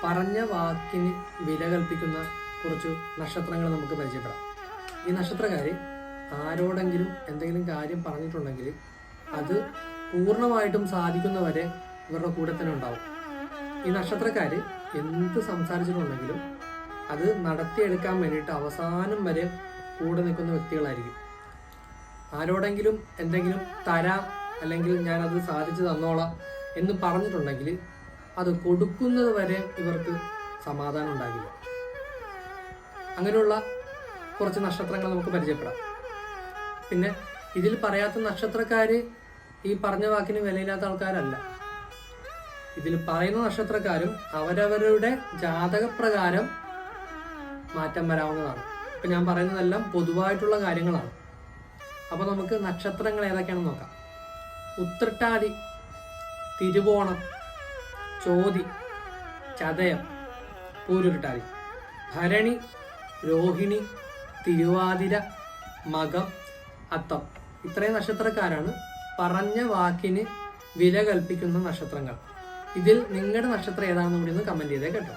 പറഞ്ഞ വാക്കിന് വില കൽപ്പിക്കുന്ന കുറച്ച് നക്ഷത്രങ്ങൾ നമുക്ക് പരിചയപ്പെടാം. ഈ നക്ഷത്രക്കാർ ആരോടെങ്കിലും എന്തെങ്കിലും കാര്യം പറഞ്ഞിട്ടുണ്ടെങ്കിൽ അത് പൂർണ്ണമായിട്ടും സാധിക്കുന്നവരെ ഇവരുടെ കൂടെ തന്നെ ഉണ്ടാവും. ഈ നക്ഷത്രക്കാർ എന്ത് സംസാരിച്ചിട്ടുണ്ടെങ്കിലും അത് നടത്തിയെടുക്കാൻ വേണ്ടിയിട്ട് അവസാനം വരെ കൂടെ നിൽക്കുന്ന വ്യക്തികളായിരിക്കും. ആരോടെങ്കിലും എന്തെങ്കിലും തരാം അല്ലെങ്കിൽ ഞാനത് സാധിച്ചു തന്നോളാം എന്ന് പറഞ്ഞിട്ടുണ്ടെങ്കിൽ അത് കൊടുക്കുന്നത് വരെ ഇവർക്ക് സമാധാനം ഉണ്ടാകില്ല. അങ്ങനെയുള്ള കുറച്ച് നക്ഷത്രങ്ങൾ നമുക്ക് പരിചയപ്പെടാം. പിന്നെ ഇതിൽ പറയാത്ത നക്ഷത്രക്കാർ ഈ പറഞ്ഞ വാക്കിന് വിലയില്ലാത്ത ആൾക്കാരല്ല. ഇതിൽ പറയുന്ന നക്ഷത്രക്കാരും അവരവരുടെ ജാതകപ്രകാരം മാറ്റം വരാവുന്നതാണ്. ഇപ്പം ഞാൻ പറയുന്നതെല്ലാം പൊതുവായിട്ടുള്ള കാര്യങ്ങളാണ്. അപ്പോൾ നമുക്ക് നക്ഷത്രങ്ങൾ ഏതൊക്കെയാണെന്ന് നോക്കാം. ഉത്രട്ടാതി, തിരുവോണം, ചോതി, ചതയം, പൂരുരുട്ടാതി, ഭരണി, രോഹിണി, തിരുവാതിര, മകം, അത്തം. ഇത്രയും നക്ഷത്രക്കാരാണ് പറഞ്ഞ വാക്കിന് വില കൽപ്പിക്കുന്ന നക്ഷത്രങ്ങൾ. ഇതിൽ നിങ്ങളുടെ നക്ഷത്രം ഏതാണെന്ന് കൂടി ഒന്ന് കമൻറ്റ് ചെയ്തേ കേട്ടോ.